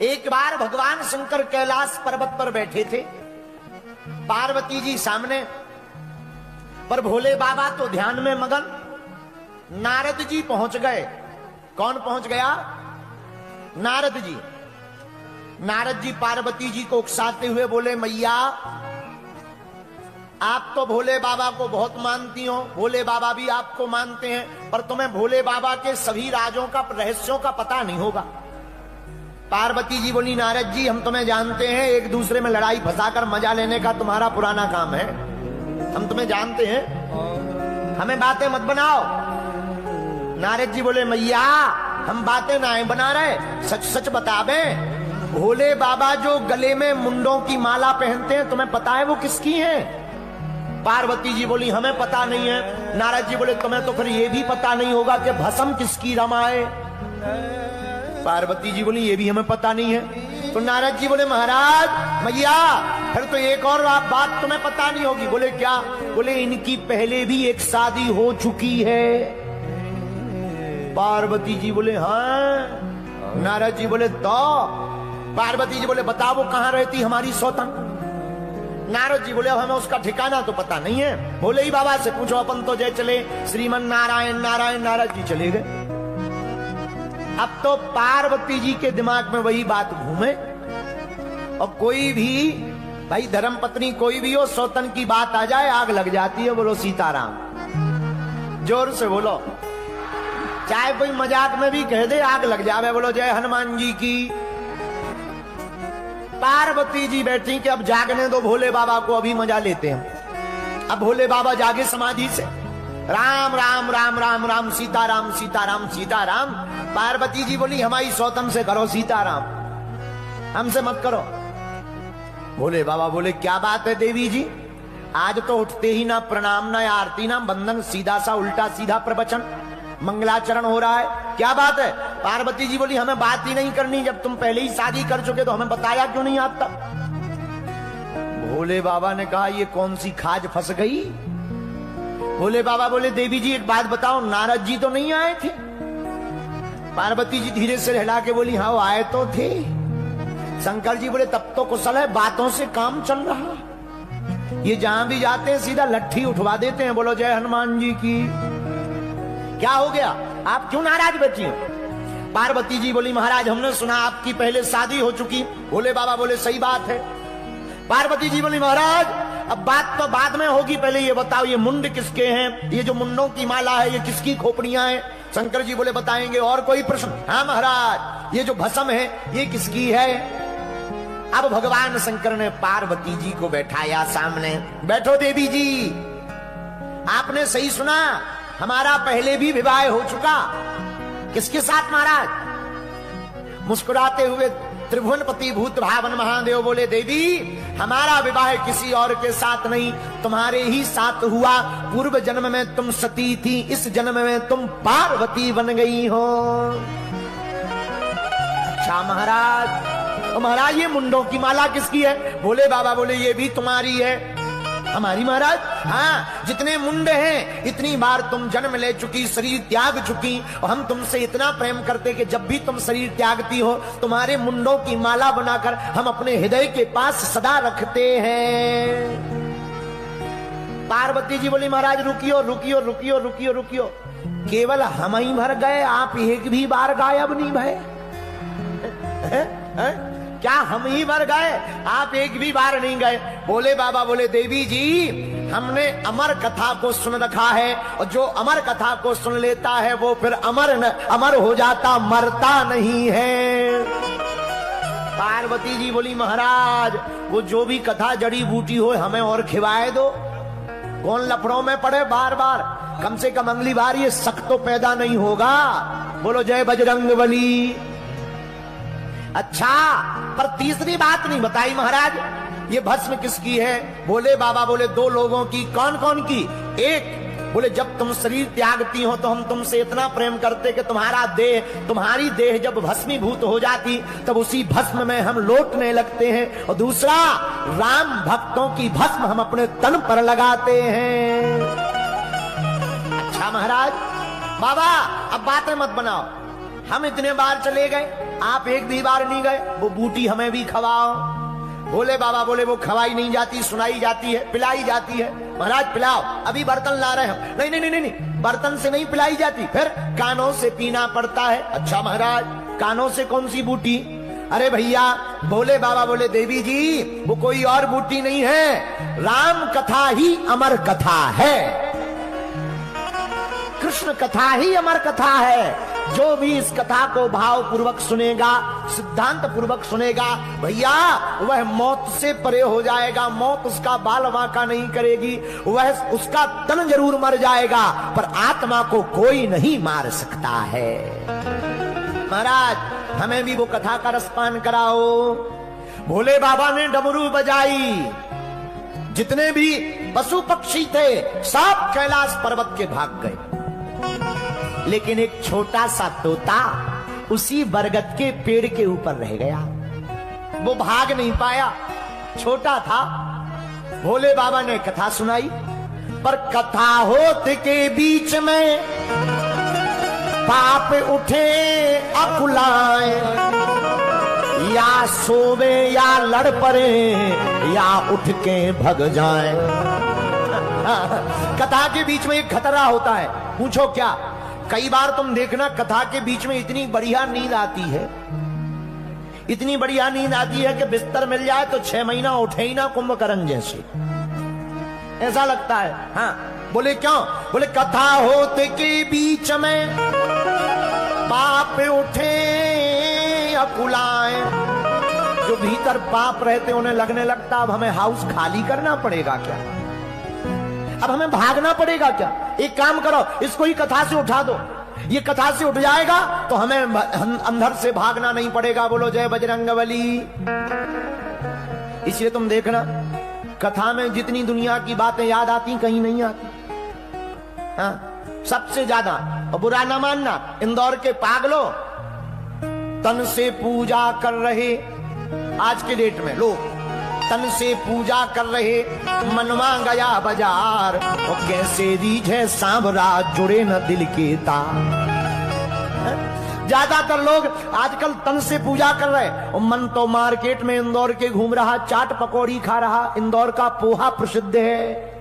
एक बार भगवान शंकर कैलाश पर्वत पर बैठे थे, पार्वती जी सामने, पर भोले बाबा तो ध्यान में मगन। नारद जी पहुंच गए। कौन पहुंच गया? नारद जी। नारद जी पार्वती जी को उकसाते हुए बोले, मैया आप तो भोले बाबा को बहुत मानती हो, भोले बाबा भी आपको मानते हैं, पर तुम्हें भोले बाबा के सभी राजों का, रहस्यों का पता नहीं होगा। पार्वती जी बोली, नारद जी हम तुम्हें जानते हैं, एक दूसरे में लड़ाई फंसाकर मजा लेने का तुम्हारा पुराना काम है, हम तुम्हें जानते हैं, हमें बातें मत बनाओ। नारद जी बोले, मैया हम बातें ना बना रहे, सच सच बतावे, भोले बाबा जो गले में मुंडों की माला पहनते हैं तुम्हें पता है वो किसकी है? पार्वती जी बोली, हमें पता नहीं है। नारद जी बोले, तुम्हें तो फिर ये भी पता नहीं होगा कि भस्म किसकी रमाए? पार्वती जी बोली, ये भी हमें पता नहीं है। तो नारद जी बोले, महाराज मैया फिर तो एक और बात तुम्हें पता नहीं होगी। बोले क्या? बोले इनकी पहले भी एक शादी हो चुकी है। पार्वती जी बोले, हाँ। नारद जी बोले, तो? पार्वती जी बोले, बताओ वो कहां रहती हमारी सौतन? नारद जी बोले, अब हमें उसका ठिकाना तो पता नहीं है, भोले ही बाबा से पूछो, अपन तो जय चले श्रीमन नारायण नारायण। नारद जी चले गए। अब तो पार्वती जी के दिमाग में वही बात घूमे, और कोई भी भाई धर्म पत्नी कोई भी हो, सौतन की बात आ जाए आग लग जाती है। बोलो सीताराम, जोर से बोलो, चाहे कोई मजाक में भी कह दे आग लग जावे। बोलो जय हनुमान जी की। पार्वती जी बैठी कि अब जागने दो भोले बाबा को, अभी मजा लेते हैं। अब भोले बाबा जागे समाधि से, राम राम राम राम राम सीताराम सीताराम सीताराम। पार्वती जी बोली, हमारी सौतन से करो सीताराम, हमसे मत करो। भोले बाबा बोले, क्या बात है देवी जी, आज तो उठते ही ना प्रणाम ना आरती ना बंदन, सीधा सा उल्टा सीधा प्रवचन, मंगलाचरण हो रहा है, क्या बात है? पार्वती जी बोली, हमें बात ही नहीं करनी, जब तुम पहले ही शादी कर चुके तो हमें बताया क्यों नहीं आता? भोले बाबा ने कहा, ये कौन सी खाज फंस गई? भोले बाबा बोले, देवी जी एक बात बताओ, नारद जी तो नहीं आए थे? पार्वती जी धीरे से हिला के बोली, हाँ वो आए तो थे। शंकर जी बोले, तब तो कुशल है, बातों से काम चल रहा, ये जहां भी जाते हैं सीधा लट्ठी उठवा देते हैं। बोलो जय हनुमान जी की। क्या हो गया, आप क्यों नाराज बची हो? पार्वती जी बोली, महाराज हमने सुना आपकी पहले शादी हो चुकी। भोले बाबा बोले, सही बात है। पार्वती जी बोली, महाराज अब बात तो बाद में होगी, पहले ये बताओ ये मुंड किसके हैं, ये जो मुंडों की माला है ये किसकी खोपड़ियां हैं? शंकर जी बोले, बताएंगे। और कोई प्रश्न? हाँ महाराज, ये जो भस्म है ये किसकी है? अब भगवान शंकर ने पार्वती जी को बैठाया सामने, बैठो देवी जी, आपने सही सुना, हमारा पहले भी विवाह हो चुका। किसके साथ महाराज? मुस्कुराते हुए त्रिभुवनपति भूत भावन महादेव बोले, देवी हमारा विवाह किसी और के साथ नहीं, तुम्हारे ही साथ हुआ। पूर्व जन्म में तुम सती थी, इस जन्म में तुम पार्वती बन गई हो। अच्छा महाराज, महाराज ये मुंडों की माला किसकी है? भोले बाबा बोले, ये भी तुम्हारी है। हमारी महाराज? हाँ, जितने मुंड हैं इतनी बार तुम जन्म ले चुकी, शरीर त्याग चुकी, और हम तुमसे इतना प्रेम करते कि जब भी तुम शरीर त्यागती हो तुम्हारे मुंडों की माला बनाकर हम अपने हृदय के पास सदा रखते हैं। पार्वती जी बोली, महाराज रुकियो रुकियो रुकियो रुकियो रुकियो, केवल हम ही भर गए, आप एक भी बार गायब नहीं भय? क्या हम ही मर गए, आप एक भी बार नहीं गए? भोले बाबा बोले, देवी जी हमने अमर कथा को सुन रखा है, और जो अमर कथा को सुन लेता है वो फिर अमर हो जाता, मरता नहीं है। पार्वती जी बोली, महाराज वो जो भी कथा जड़ी बूटी हो हमें और खिवाए दो, कौन लफड़ों में पड़े बार बार, कम से कम अगली बार ये शक तो पैदा नहीं होगा। बोलो जय बजरंगबली। अच्छा, पर तीसरी बात नहीं बताई महाराज, ये भस्म किसकी है? भोले बाबा बोले, दो लोगों की। कौन कौन की? एक बोले, जब तुम शरीर त्यागती हो तो हम तुमसे इतना प्रेम करते कि तुम्हारी देह जब भस्मीभूत हो जाती तब उसी भस्म में हम लौटने लगते हैं। और दूसरा, राम भक्तों की भस्म हम अपने तन पर लगाते हैं। अच्छा महाराज, बाबा अब बातें मत बनाओ, हम इतने बार चले गए, आप एक भी बार नहीं गए, वो बूटी हमें भी खवाओ। भोले बाबा बोले वो खवाई नहीं जाती, सुनाई जाती है, पिलाई जाती है। महाराज पिलाओ, अभी बर्तन ला रहे हैं। नहीं नहीं नहीं नहीं, बर्तन से नहीं पिलाई जाती, फिर कानों से पीना पड़ता है। अच्छा महाराज, कानों से कौन सी बूटी? अरे भैया, भोले बाबा बोले देवी जी वो कोई और बूटी नहीं है, राम कथा ही अमर कथा है, कृष्ण कथा ही अमर कथा है। जो भी इस कथा को भाव पूर्वक सुनेगा, सिद्धांत पूर्वक सुनेगा, भैया वह मौत से परे हो जाएगा। मौत उसका बाल बांका नहीं करेगी, वह उसका तन जरूर मर जाएगा पर आत्मा को कोई नहीं मार सकता है। महाराज हमें भी वो कथा का रसपान कराओ। भोले बाबा ने डमरू बजाई, जितने भी पशु पक्षी थे सब कैलाश पर्वत के भाग गए, लेकिन एक छोटा सा तोता उसी बरगद के पेड़ के ऊपर रह गया। वो भाग नहीं पाया, छोटा था। भोले बाबा ने कथा सुनाई, पर कथा होते के बीच में पाप उठे अकुलाए, या सोवे या लड़ पड़े या उठ के भग जाए। कथा के बीच में एक खतरा होता है। पूछो क्या? कई बार तुम देखना कथा के बीच में इतनी बढ़िया नींद आती है, इतनी बढ़िया नींद आती है कि बिस्तर मिल जाए तो 6 महीना उठे ही ना, कुंभकर्ण जैसे, ऐसा लगता है। हाँ बोले क्यों? बोले कथा होते के बीच में पाप उठे अकुलाए। जो भीतर पाप रहते उन्हें लगने लगता अब हमें हाउस खाली करना पड़ेगा क्या, अब हमें भागना पड़ेगा क्या? एक काम करो, इसको ही कथा से उठा दो, ये कथा से उठ जाएगा तो हमें अंदर से भागना नहीं पड़ेगा। बोलो जय बजरंगबली। इसलिए तुम देखना कथा में जितनी दुनिया की बातें याद आती कहीं नहीं आती। हाँ, सबसे ज्यादा, और बुरा ना मानना, इंदौर के पागलों तन से पूजा कर रहे, आज के डेट में लोग तन से पूजा कर रहे, मनवा गया बाजार, और कैसे रीझे सांवरा जुड़े न दिल के तार। ज्यादातर लोग आजकल तन से पूजा कर रहे, और मन तो मार्केट में इंदौर के घूम रहा, चाट पकौड़ी खा रहा। इंदौर का पोहा प्रसिद्ध है,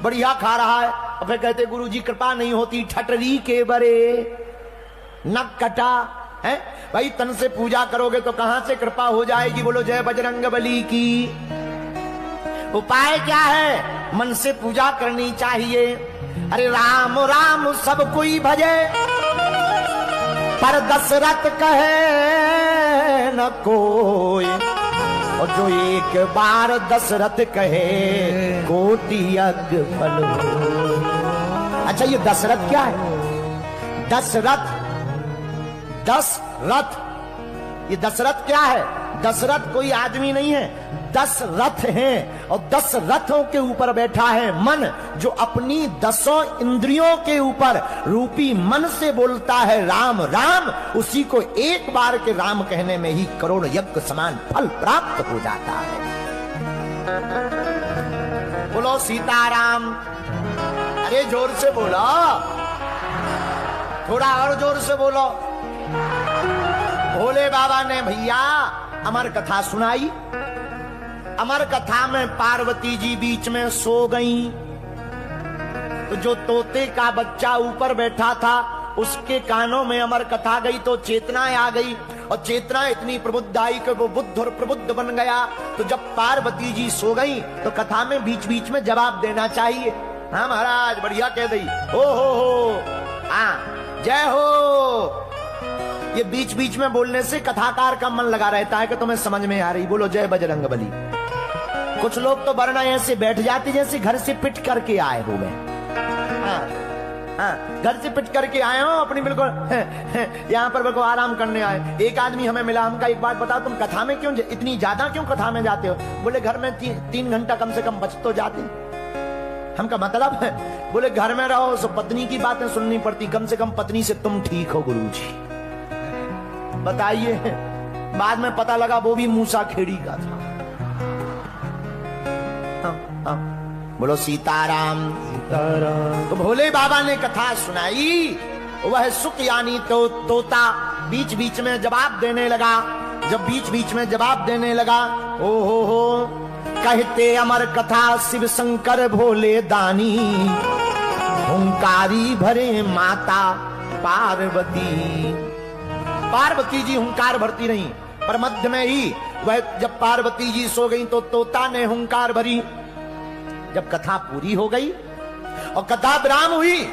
बढ़िया खा रहा है, और फिर कहते गुरुजी कृपा नहीं होती, ठटरी के बरे नक कटा है। भाई तन से पूजा करोगे तो कहां से कृपा हो जाएगी? बोलो जय बजरंगबली की। उपाय क्या है? मन से पूजा करनी चाहिए। अरे राम राम सब कोई भजे, पर दशरथ कहे न कोई, और जो एक बार दशरथ कहे कोटि यज्ञ फल। अच्छा ये दशरथ क्या है? दशरथ, दशरथ, ये दशरथ क्या है? दशरथ कोई आदमी नहीं है, 10 रथ हैं, और 10 रथों के ऊपर बैठा है मन, जो अपनी 10 इंद्रियों के ऊपर रूपी मन से बोलता है राम राम। उसी को एक बार के राम कहने में ही करोड़ यज्ञ समान फल प्राप्त हो जाता है। बोलो सीताराम। अरे जोर से बोलो, थोड़ा और जोर से बोलो। भोले बाबा ने भैया अमर कथा सुनाई। अमर कथा में पार्वती जी बीच में सो गईं, तो जो तोते का बच्चा ऊपर बैठा था उसके कानों में अमर कथा गई तो चेतना आ गई, और चेतना इतनी प्रबुद्ध आई कि वो बुद्ध और प्रबुद्ध बन गया। तो जब पार्वती जी सो गई तो कथा में बीच बीच में जवाब देना चाहिए। हाँ महाराज बढ़िया कह दी, हो हाँ जय हो। ये बीच बीच में बोलने से कथाकार का मन लगा रहता है कि तुम्हें समझ में आ रही। बोलो जय बजरंगबली। कुछ लोग तो वरना ऐसे बैठ जाते जैसे घर से पिट करके आए हुए। घर से पिट करके आए हो अपनी, बिल्कुल यहाँ पर बिल्कुल आराम करने आए। एक आदमी हमें मिला, हमका एक बात बताओ तुम कथा में क्यों इतनी ज्यादा क्यों कथा में जाते हो? बोले घर में 3 घंटा कम से कम बच तो जाते। हमका मतलब है, बोले घर में रहो तो पत्नी की बातें सुननी पड़ती, कम से कम पत्नी से तुम ठीक हो गुरुजी। बताइए, बाद में पता लगा वो भी मूसा खेड़ी का था। बोलो सीताराम। सीताराम। तो भोले बाबा ने कथा सुनाई, वह सुख यानी तो तोता बीच बीच में जवाब देने लगा। जब बीच बीच में जवाब देने लगा, ओ हो कहते अमर कथा शिव शंकर भोले दानी, हुंकारी भरे माता पार्वती। पार्वती जी हुंकार भरती रही, पर मध्य में ही वह जब पार्वती जी सो गई तो तोता ने हुंकार भरी। जब कथा पूरी हो गई और कथा विराम हुई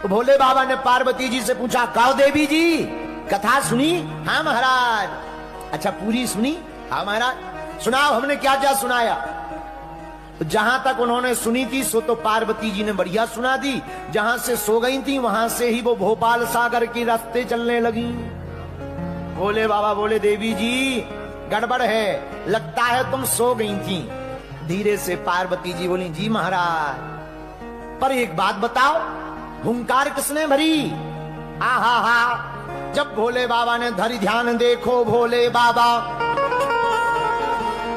तो भोले बाबा ने पार्वती जी से पूछा, कहो देवी जी कथा सुनी? हाँ महाराज। अच्छा पूरी सुनी? हाँ महाराज। सुनाओ हमने क्या क्या सुनाया? तो जहां तक उन्होंने सुनी थी सो तो पार्वती जी ने बढ़िया सुना दी, जहां से सो गई थी वहां से ही वो भोपाल सागर की रास्ते चलने लगी। भोले बाबा बोले, देवी जी गड़बड़ है, लगता है तुम सो गई थी। धीरे से पार्वती जी बोली, जी महाराज, पर एक बात बताओ, हुंकार किसने भरी? आहा हा। जब भोले बाबा ने धरि ध्यान, देखो भोले बाबा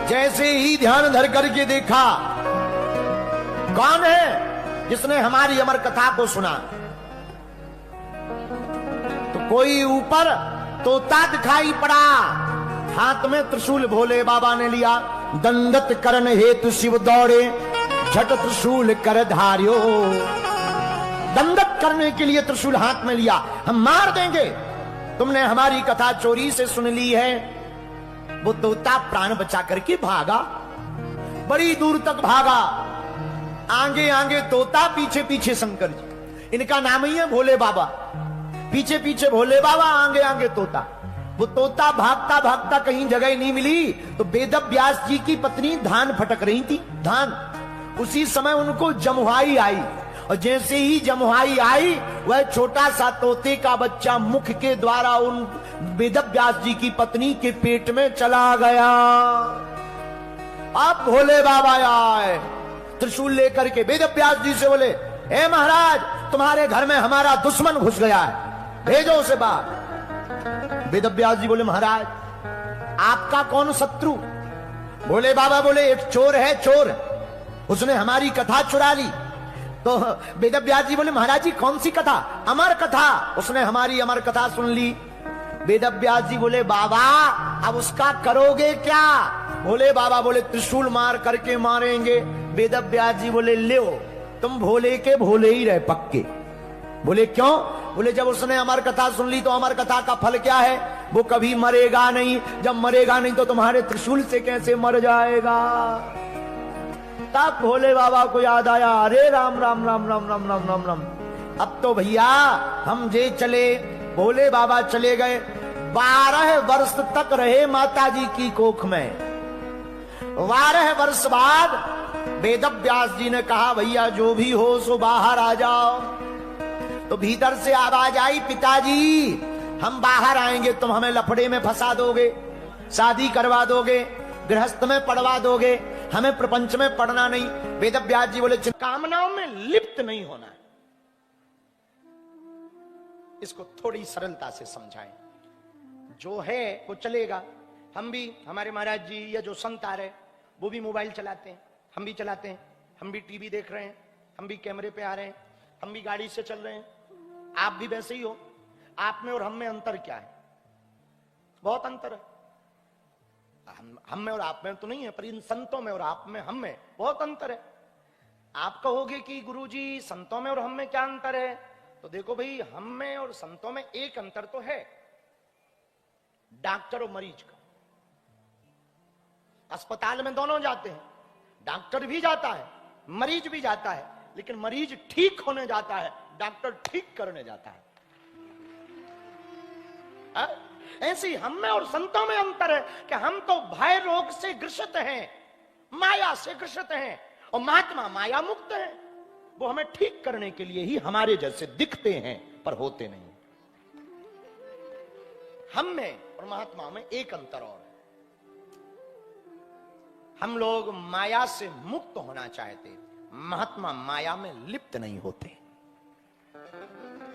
जैसे ही ध्यान धर करके देखा, कौन है जिसने हमारी अमर कथा को सुना? तो कोई ऊपर तोता दिखाई पड़ा, हाथ में त्रिशूल भोले बाबा ने लिया। दंडत करन हेतु शिव दौड़े, झट त्रिशूल कर धार्यो। दंडत करने के लिए त्रिशूल हाथ में लिया, हम मार देंगे। तुमने हमारी कथा चोरी से सुन ली है। वो तोता प्राण बचा करके भागा, बड़ी दूर तक भागा। आगे आगे तोता, पीछे पीछे शंकर जी। इनका नाम ही है भोले बाबा। पीछे पीछे भोले बाबा, आगे आगे तोता। वो तोता भागता भागता कहीं जगह नहीं मिली तो वेद व्यास जी की पत्नी धान फटक रही थी, धान। उसी समय उनको जमुहाई आई, और जैसे ही जमुहाई आई वह छोटा सा तोते का बच्चा मुख के द्वारा उन वेद व्यास जी की पत्नी के पेट में चला गया। अब भोले बाबा आए त्रिशूल लेकर के, वेद व्यास जी से बोले, हे महाराज तुम्हारे घर में हमारा दुश्मन घुस गया है, भेजो उसे बाहर। वेद व्यास जी बोले, महाराज आपका कौन शत्रु? भोले बाबा बोले, एक चोर है, चोर, उसने हमारी कथा चुरा ली। तो वेद व्यास जी बोले, महाराज जी कौन सी कथा? अमर कथा, उसने हमारी अमर कथा सुन ली। वेद व्यास जी बोले, बाबा अब उसका करोगे क्या? भोले बाबा बोले, त्रिशूल मार करके मारेंगे। वेद व्यास जी बोले, ले तुम भोले के भोले ही रहे पक्के। बोले क्यों? बोले जब उसने अमर कथा सुन ली तो अमर कथा का फल क्या है? वो कभी मरेगा नहीं। जब मरेगा नहीं तो तुम्हारे त्रिशूल से कैसे मर जाएगा? तब भोले बाबा को याद आया, अरे राम राम राम राम राम राम राम राम, अब तो भैया हम जे चले। भोले बाबा चले गए, 12 वर्ष तक रहे माता जी की कोख में। 12 वर्ष बाद वेद व्यास जी ने कहा, भैया जो भी हो सो बाहर आ जाओ। तो भीतर से आवाज आई, पिताजी हम बाहर आएंगे, तुम हमें लफड़े में फंसा दोगे, शादी करवा दोगे, गृहस्थ में पढ़वा दोगे, हमें प्रपंच में पढ़ना नहीं। वेद व्यास जी बोले, कामनाओं में लिप्त नहीं होना। इसको थोड़ी सरलता से समझाएं। जो है वो चलेगा। हम भी, हमारे महाराज जी या जो संत आ रहे वो भी मोबाइल चलाते हैं, हम भी चलाते हैं, हम भी टीवी देख रहे हैं, हम भी कैमरे पे आ रहे हैं, हम भी गाड़ी से चल रहे हैं। आप भी वैसे ही हो। आप में और हम में अंतर क्या है? बहुत अंतर है। हम में और आप में तो नहीं है, पर इन संतों में और आप में, हम में बहुत अंतर है। आप कहोगे कि गुरुजी संतों में और हम में क्या अंतर है? तो देखो भाई, हम में और संतों में एक अंतर तो है, डॉक्टर और मरीज का। अस्पताल में दोनों जाते हैं, डॉक्टर भी जाता है, मरीज भी जाता है, लेकिन मरीज ठीक होने जाता है, डॉक्टर ठीक करने जाता है। ऐसी हम में और संतों में अंतर है कि हम तो भय रोग से ग्रसित हैं, माया से ग्रसित हैं, और महात्मा माया मुक्त है। वो हमें ठीक करने के लिए ही हमारे जैसे दिखते हैं, पर होते नहीं। हम में और महात्मा में एक अंतर और है, हम लोग माया से मुक्त होना चाहते, महात्मा माया में लिप्त नहीं होते,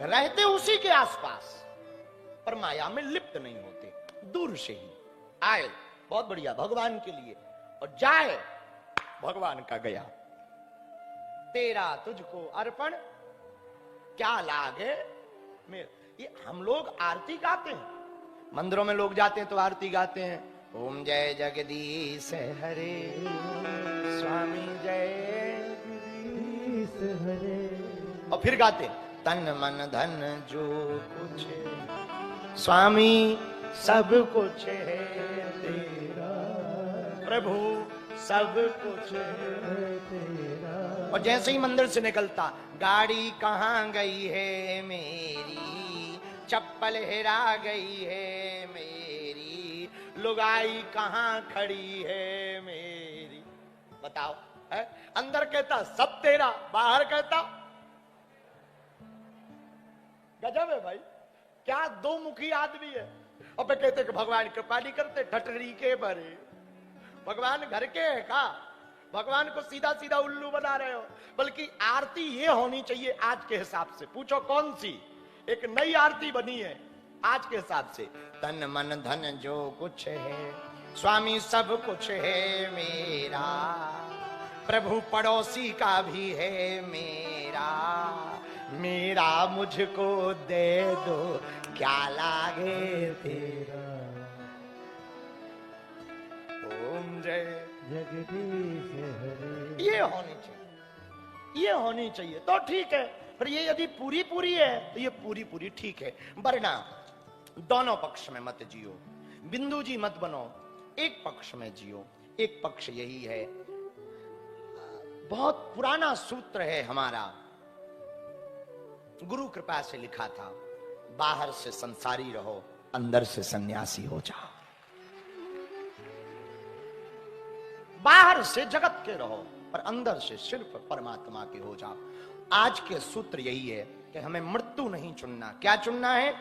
रहते उसी के आसपास पर माया में लिप्त नहीं होते, दूर से ही आए बहुत बढ़िया भगवान के लिए और जाए भगवान का गया। तेरा तुझको अर्पण क्या लागे ये हम लोग आरती गाते हैं, मंदिरों में लोग जाते हैं तो आरती गाते हैं, ओम जय जगदीश हरे स्वामी जय जगदीश हरे, और फिर गाते हैं तन मन धन जो कुछ स्वामी सब कुछ है तेरा, प्रभु सब कुछ है तेरा। और जैसे ही मंदिर से निकलता, गाड़ी कहाँ गई है मेरी, चप्पल हेरा गई है मेरी, लुगाई कहाँ खड़ी है मेरी। बताओ है? अंदर कहता सब तेरा, बाहर कहता गजब है भाई, क्या दो मुखी आदमी है। और फिर कहते कि भगवान कृपा नहीं करते, ठटरी के भरे, भगवान घर के है का, भगवान को सीधा सीधा उल्लू बना रहे हो। बल्कि आरती ये होनी चाहिए आज के हिसाब से, पूछो कौन सी, एक नई आरती बनी है आज के हिसाब से, तन मन धन जो कुछ है स्वामी सब कुछ है मेरा, प्रभु पड़ोसी का भी है मेरा, मेरा मुझको दे दो क्या लागे तेरा, ओम जय जगदीश हरे। ये होनी चाहिए, ये होनी चाहिए तो ठीक है। पर ये यदि पूरी पूरी है तो ये पूरी पूरी ठीक है, वरना दोनों पक्ष में मत जियो, बिंदु जी मत बनो, एक पक्ष में जियो। एक पक्ष यही है, बहुत पुराना सूत्र है हमारा, गुरु कृपा से लिखा था, बाहर से संसारी रहो, अंदर से सन्यासी हो जाओ। बाहर से जगत के रहो पर अंदर से सिर्फ परमात्मा के हो जाओ। आज के सूत्र यही है कि हमें मृत्यु नहीं चुनना। क्या चुनना है?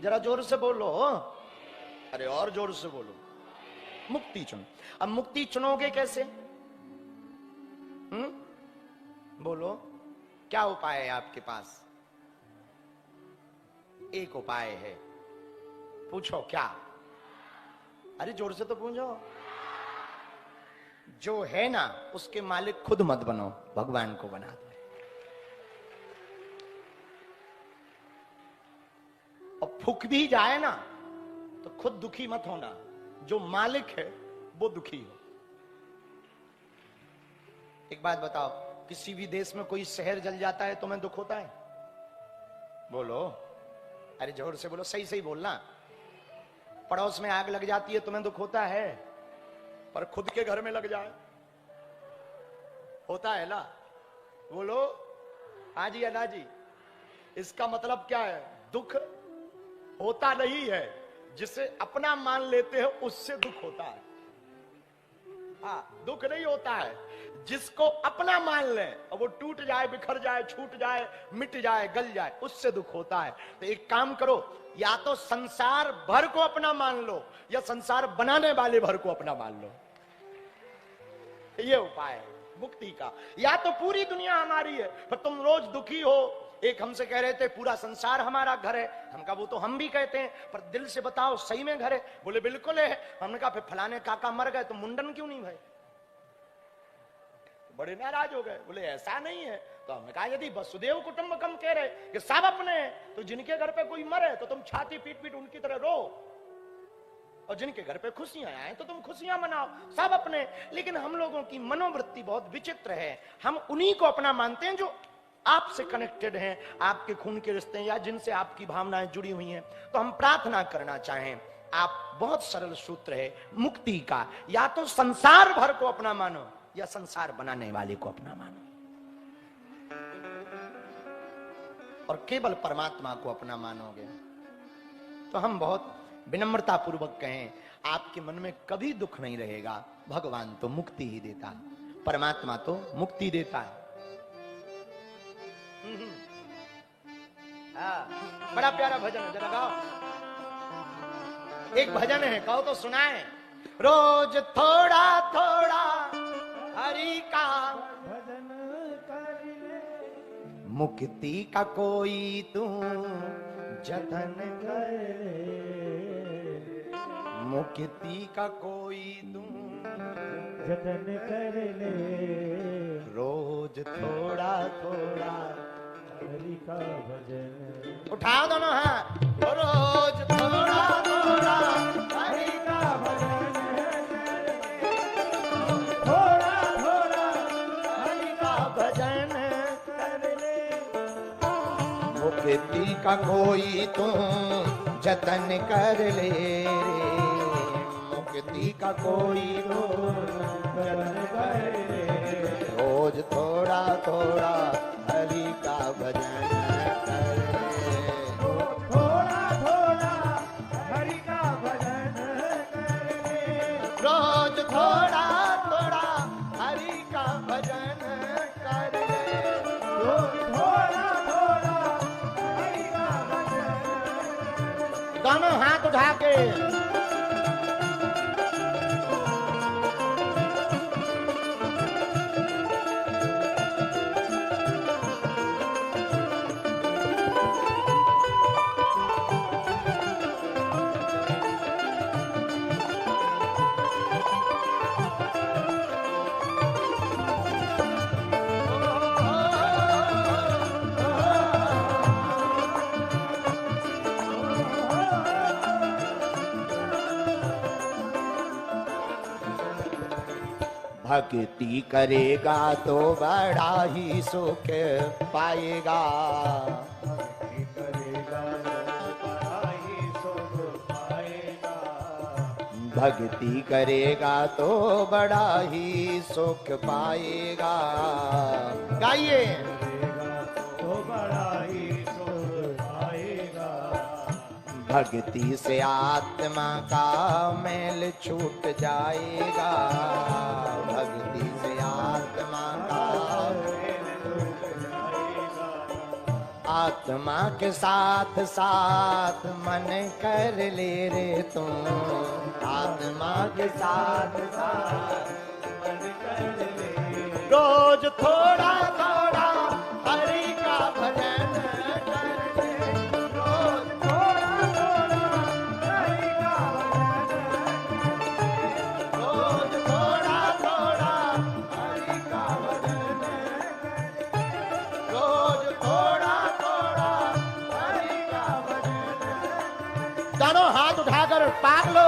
जरा जोर से बोलो, अरे और जोर से बोलो, मुक्ति चुन। अब मुक्ति चुनोगे कैसे? बोलो, क्या उपाय है आपके पास? एक उपाय है, पूछो क्या? अरे जोर से तो पूछो। जो है ना उसके मालिक खुद मत बनो, भगवान को बना दो। और फूक भी जाए ना तो खुद दुखी मत होना, जो मालिक है वो दुखी हो। एक बात बताओ, किसी भी देश में कोई शहर जल जाता है तुम्हें दुख होता है? बोलो, अरे जोर से बोलो, सही सही बोलना। पड़ोस में आग लग जाती है तुम्हें दुख होता है? पर खुद के घर में लग जाए होता है ना? बोलो हाँ जी अना जी। इसका मतलब क्या है? दुख होता नहीं है, जिसे अपना मान लेते हो उससे दुख होता है। हाँ, दुख नहीं होता है जिसको अपना मान ले और वो टूट जाए, बिखर जाए, छूट जाए, मिट जाए, गल जाए, उससे दुख होता है। तो एक काम करो, या तो संसार भर को अपना मान लो या संसार बनाने वाले भर को अपना मान लो। ये उपाय है मुक्ति का। या तो पूरी दुनिया हमारी है पर तुम रोज दुखी हो। एक हमसे कह रहे थे पूरा संसार हमारा घर है। हम कहा वो तो हम भी कहते हैं, पर दिल से बताओ सही में घर है? बोले बिल्कुल है। हमने कहा फिर फलाने काका मर गए तो मुंडन क्यों नहीं भाई? बड़े नाराज हो गए, बोले ऐसा नहीं है। तो हमने कहा यदि वसुदेव कुटुंबकम कह रहे कि सब अपने हैं, तो जिनके घर पे कोई मरे तो तुम छाती पीट पीट उनकी तरह रो, और जिनके घर पे खुशियां आए तो तुम खुशियां मनाओ, सब अपने। लेकिन हम लोगों की मनोवृत्ति बहुत विचित्र है, हम उन्हीं को अपना मानते हैं जो आपसे कनेक्टेड हैं, आपके खून के रिश्ते हैं या जिनसे आपकी भावनाएं जुड़ी हुई हैं। तो हम प्रार्थना करना चाहें, आप बहुत सरल सूत्र है मुक्ति का, या तो संसार भर को अपना मानो या संसार बनाने वाले को अपना मानो, और केवल परमात्मा को अपना मानोगे तो हम बहुत विनम्रता पूर्वक कहें, आपके मन में कभी दुख नहीं रहेगा। भगवान तो मुक्ति ही देता है, परमात्मा तो मुक्ति देता है। बड़ा प्यारा भजन है, जरा गाओ। एक भजन है, कहो तो सुनाए। रोज थोड़ा थोड़ा हरि का भजन कर ले, मुक्ति का कोई तू जतन कर ले, मुक्ति का कोई तू जतन कर ले, रोज थोड़ा थोड़ा हरि का भजन। उठाओ दोनों हाथ। रोज थोड़ा थोड़ा हरि का भजन, थोड़ा थोड़ा हरि का भजन कर ले। मुक्ति का कोई तू जतन कर ले रे, मुक्ति का कोई तू जतन कर ले। रोज थोड़ा थोड़ा हरि का भजन कर ले, थोड़ा थोड़ा हरि का भजन कर ले। रोज थोड़ा थोड़ा हरि का भजन कर ले, रोज थोड़ा थोड़ा हरि का भजन। दोनों हाथ उठा के भक्ति करेगा तो बड़ा ही सुख पाएगा, भक्ति करेगा तो बड़ा ही सुख पाएगा, भक्ति करेगा तो बड़ा ही सुख पाएगा। गाइए। तो बड़ा ही सुख पाएगा। भक्ति से आत्मा का मैल छूट जाएगा, भक्ति से आत्मा का आत्मा के साथ साथ मन कर ले रे तुम, आत्मा के साथ साथ मन कर ले। रोज थोड़ा थोड़ा हरि का भजन कर ले, रोज थोड़ा थोड़ा हरि का भजन कर ले, रोज थोड़ा थोड़ा हरि का भजन कर ले, रोज थोड़ा थोड़ा हरि का भजन। दोनों हाथ उठाकर पार लो।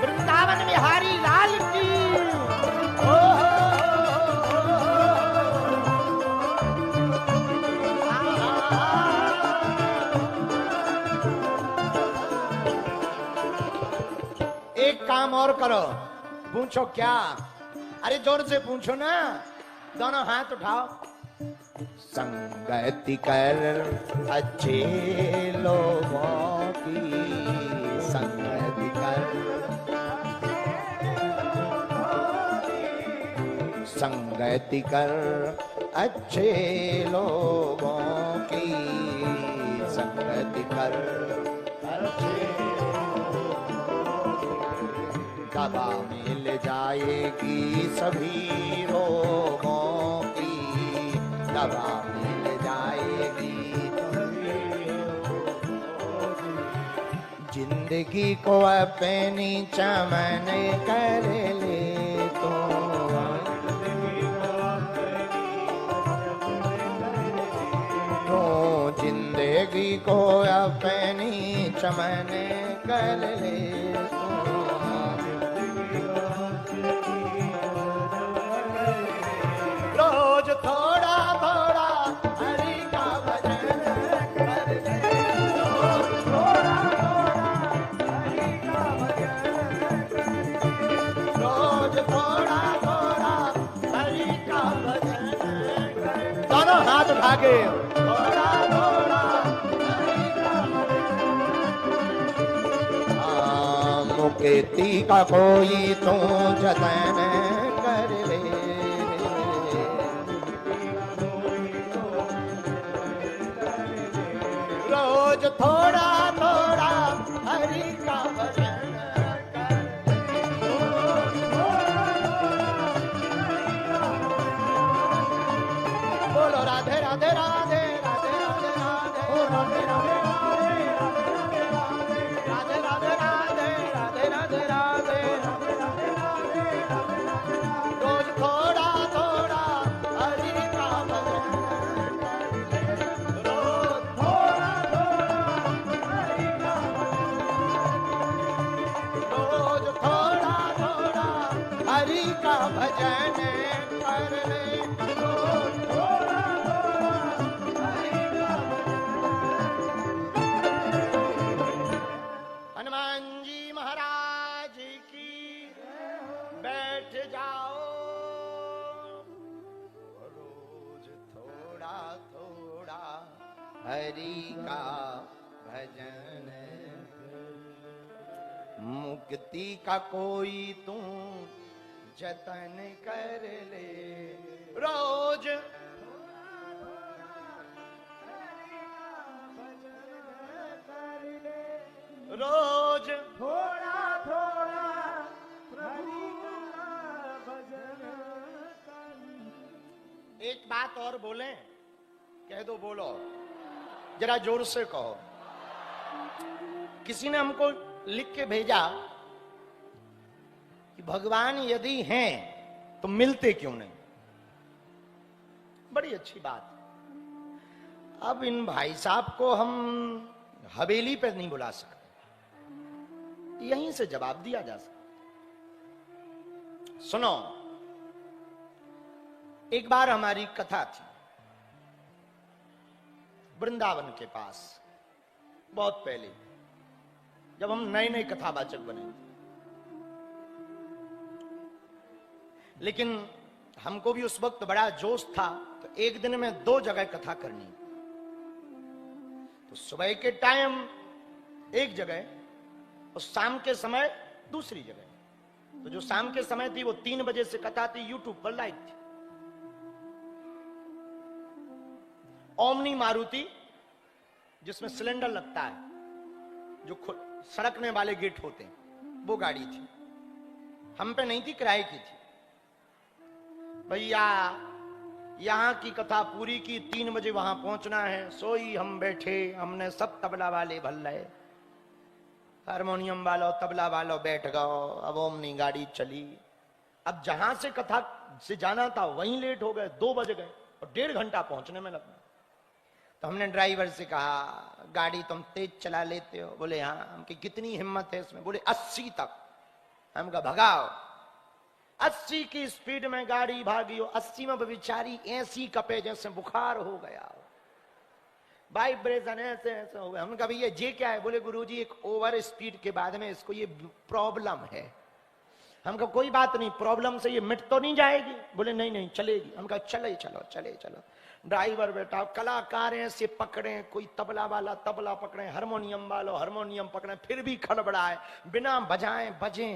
वृंदावन बिहारी लाल की। ओ हो, एक काम और करो। पूछो क्या? अरे जोर से पूछो ना। दोनों हाथ उठाओ। संगति कर अच्छे लोगों की, संगति कर, संगति कर अच्छे लोगों की, संगति कर अच्छे, दवा मिल जाएगी सभी रोगों की, दवा मिल जाएगी। जिंदगी को अपनी चमन कर ले तो, जिंदगी को अपनी चमन कर ले तो, रोज थोड़ा थोड़ा हरि का भजन कर ले, रोज थोड़ा थोड़ा हरि का भजन कर ले, रोज थोड़ा थोड़ा हरि का भजन कर ले। दोनों हाथ उठा के थोड़ा थोड़ा हरि का भजन। मुक्ति का कोई तू जतन कर ले, रोज थोड़ा थोड़ा हरि का भजन कर ले, रोज थोड़ा थोड़ा हरि का भजन कर ले। रोज थोड़ा थोड़ा हरि का हनुमान जी महाराज की बैठ जाओ, रोज थोड़ा थोड़ा हरि का भजन, मुक्ति का कोई तू जतन कर ले। रोज रोज थोड़ा थोड़ा हरि का भजन कर। एक बात और बोले, कह दो, बोलो जरा जोर से कहो। किसी ने हमको लिख के भेजा कि भगवान यदि हैं तो मिलते क्यों नहीं। बड़ी अच्छी बात। अब इन भाई साहब को हम हवेली पर नहीं बुला सकते, यहीं से जवाब दिया जा सकता। सुनो, एक बार हमारी कथा थी वृंदावन के पास, बहुत पहले जब हम नए नए कथावाचक बने। लेकिन हमको भी उस वक्त बड़ा जोश था, तो एक दिन में 2 जगह कथा करनी। तो सुबह के टाइम एक जगह और शाम के समय दूसरी जगह। तो जो शाम के समय थी वो 3 बजे से कथा थी, यूट्यूब पर लाइव थी। ओमनी मारुति जिसमें सिलेंडर लगता है, जो सड़कने वाले गेट होते हैं, वो गाड़ी थी। हम पे नहीं थी, किराए की थी। भैया यहां की कथा पूरी की, 3 बजे वहां पहुंचना है। सोई हम बैठे, हमने सब तबला वाले भल रहे, हारमोनियम वालों तबला वालों बैठ गए। अब ओमनी गाड़ी चली। अब जहां से कथा से जाना था वहीं लेट हो गए, 2 बज गए और 1.5 घंटा पहुंचने में लगा। तो हमने ड्राइवर से कहा, गाड़ी तुम तेज चला लेते हो? बोले हाँ। हम की कितनी हिम्मत है इसमें? बोले 80 तक। हम कहा भगाओ। 80 की स्पीड में गाड़ी भागी हो। 80 में बेचारी ऐसी कपे जैसे बुखार हो गया, वाइब्रेशन ऐसे ऐसे हो गया। हमने कहा भैया ये क्या है? बोले गुरुजी एक ओवर स्पीड के बाद में इसको ये प्रॉब्लम है। हम कहा कोई बात नहीं, प्रॉब्लम से ये मिट तो नहीं जाएगी? बोले नहीं नहीं चलेगी। हम कहा चले चलो चले चलो। ड्राइवर बेटा, कलाकार ऐसे पकड़े, कोई तबला वाला तबला पकड़े, हारमोनियम वालों हारमोनियम पकड़े, फिर भी खड़बड़ाए, बिना बजाए बजे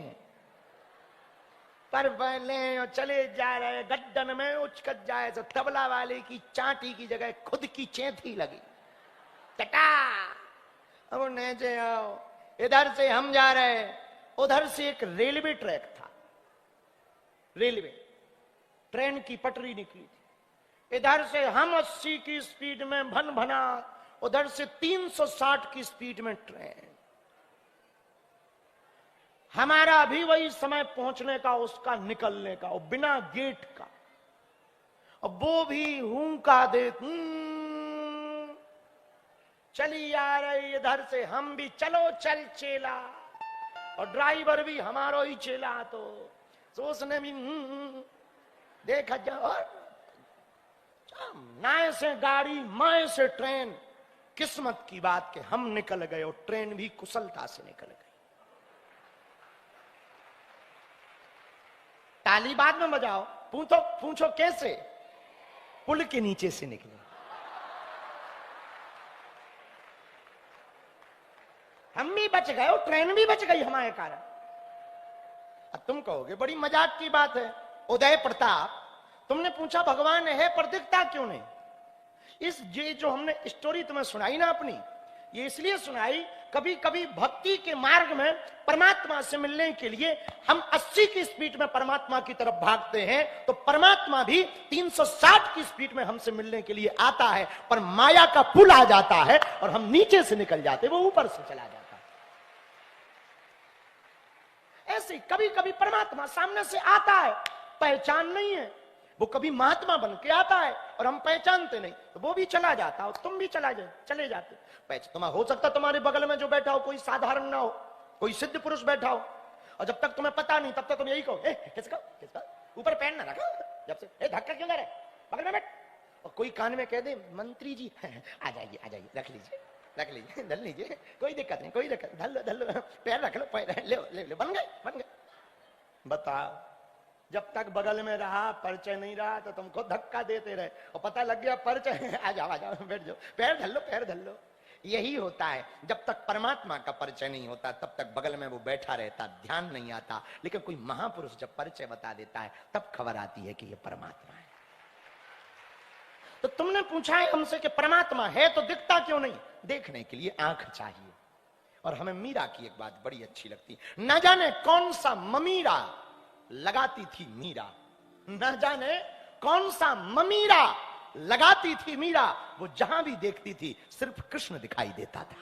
पर बले चले जा रहे। गड्ढन में उचकत जाए तो तबला वाले की चांटी की जगह खुद की चेंथी लगी। टटा अब नीचे आओ। इधर से हम जा रहे, उधर से एक रेलवे ट्रैक था, रेलवे ट्रेन की पटरी निकली थी। इधर से हम 80 की स्पीड में भन भना, उधर से 360 की स्पीड में ट्रेन। हमारा भी वही समय पहुंचने का, उसका निकलने का, और बिना गेट का। और वो भी हुंका दे, चली आ रही इधर से। हम भी चलो चल चेला, और ड्राइवर भी हमारा ही चेला। तो सोचने भी देखा जाओ, नाय से गाड़ी माए से ट्रेन। किस्मत की बात के हम निकल गए और ट्रेन भी कुशलता से निकल गई। ताली बाद में बजाओ, पूछो पूछो कैसे? पुल के नीचे से निकले। हम भी बच गए और ट्रेन भी बच गई हमारे कारण। अब तुम कहोगे बड़ी मजाक की बात है। उदय प्रताप, तुमने पूछा भगवान है पर दिखता क्यों नहीं? इस ये जो हमने स्टोरी तुम्हें सुनाई ना अपनी, ये इसलिए सुनाई, कभी कभी भक्ति के मार्ग में परमात्मा से मिलने के लिए हम 80 की स्पीड में परमात्मा की तरफ भागते हैं, तो परमात्मा भी 360 की स्पीड में हमसे मिलने के लिए आता है। पर माया का पुल आ जाता है और हम नीचे से निकल जाते, वो ऊपर से चला जाता है। ऐसे कभी कभी परमात्मा सामने से आता है, पहचान नहीं है, वो कभी महात्मा बन के आता है और हम पहचानते नहीं, तो वो भी चला जाता और तुम भी चले जाते। तुम्हें हो सकता तुम्हारे बगल में जो बैठा हो कोई साधारण ना हो, कोई सिद्ध पुरुष बैठा हो, और जब तक तुम्हें पता नहीं तब तक तुम यही कहो किसका किसका, ऊपर पैर ना रखा जब से। ए धक्का क्यों दे रहे, बगल में बैठ। और कोई कान में कह दे मंत्री जी आ जाइए रख लीजिए धल लीजिए, कोई दिक्कत नहीं, कोई दिक्कत, धल लो पैर रख लो, पैर ले बन गए। बताओ, जब तक बगल में रहा, परिचय नहीं रहा तो तुमको धक्का देते रहे, और पता लग गया परिचय, आ जाओ बैठ जाओ, पैर धल लो। यही होता है, जब तक परमात्मा का परिचय नहीं होता तब तक बगल में वो बैठा रहता, ध्यान नहीं आता। लेकिन कोई महापुरुष जब परिचय बता देता है तब खबर आती है कि ये परमात्मा है। तो तुमने पूछा है हमसे कि परमात्मा है तो दिखता क्यों नहीं? देखने के लिए आंख चाहिए। और हमें मीरा की एक बात बड़ी अच्छी लगती, न जाने कौन सा ममीरा लगाती थी मीरा, न जाने कौन सा ममीरा लगाती थी मीरा, वो जहां भी देखती थी सिर्फ कृष्ण दिखाई देता था।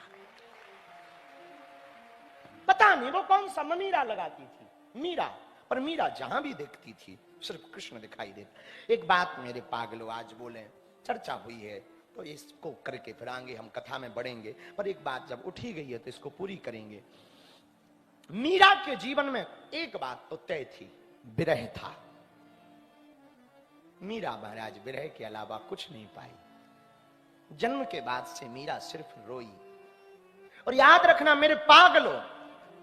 पता नहीं वो कौन सा ममीरा लगाती थी मीरा, पर मीरा जहां भी देखती थी सिर्फ कृष्ण दिखाई देता। एक बात मेरे पागलों आज बोले, चर्चा हुई है तो इसको करके फिर आगे हम कथा में बढ़ेंगे, पर एक बात जब उठी गई है तो इसको पूरी करेंगे। मीरा के जीवन में एक बात तो तय थी, विरह था। मीरा महाराज विरह के अलावा कुछ नहीं पाई। जन्म के बाद से मीरा सिर्फ रोई। और याद रखना मेरे पागलों,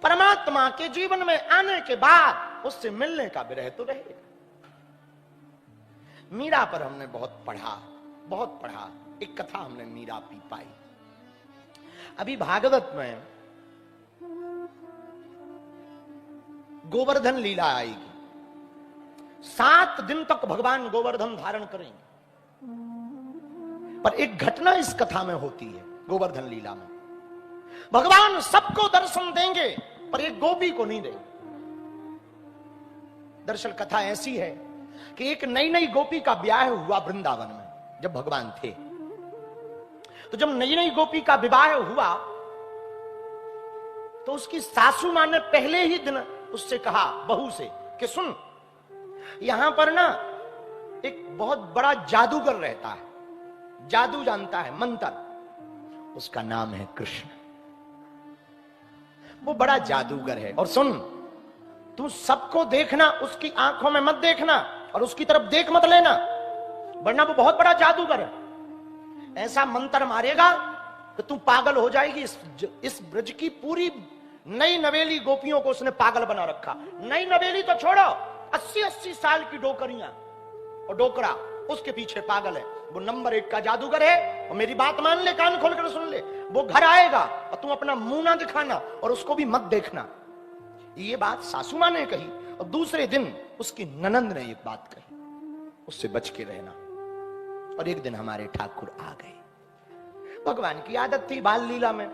परमात्मा के जीवन में आने के बाद उससे मिलने का विरह तो रहेगा। मीरा पर हमने बहुत पढ़ा, एक कथा हमने मीरा पी पाई। अभी भागवत में गोवर्धन लीला आएगी, 7 दिन तक भगवान गोवर्धन धारण करेंगे। पर एक घटना इस कथा में होती है, गोवर्धन लीला में भगवान सबको दर्शन देंगे पर एक गोपी को नहीं देंगे। दरअसल कथा ऐसी है कि एक नई गोपी का ब्याह हुआ वृंदावन में जब भगवान थे। तो जब नई गोपी का विवाह हुआ तो उसकी सासू मां ने पहले ही दिन उससे कहा, बहू से, कि सुन, यहां पर ना एक बहुत बड़ा जादूगर रहता है, जादू जानता है, मंत्र, उसका नाम है कृष्ण। वो बड़ा जादूगर है, और सुन, तू सबको देखना, उसकी आंखों में मत देखना और उसकी तरफ देख मत लेना, वरना वो बहुत बड़ा जादूगर है। ऐसा मंत्र मारेगा तो तू पागल हो जाएगी। इस ब्रज की पूरी नई नवेली गोपियों को उसने पागल बना रखा। नई नवेली तो छोड़ो, 80-80 साल की डोकरियां और डोकरा उसके पीछे पागल है। वो नंबर 1 का जादूगर है। और मेरी बात मान ले, कान खोल कर सुन ले, वो घर आएगा और तुम अपना मुंह ना दिखाना और उसको भी मत देखना। ये बात सासू मां ने कही, और दूसरे दिन उसकी ननंद ने एक बात कही, उससे बच के रहना। और एक दिन हमारे ठाकुर आ गए। भगवान की आदत थी बाल लीला में।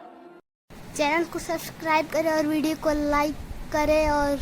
चैनल को सब्सक्राइब करें और वीडियो को लाइक करें और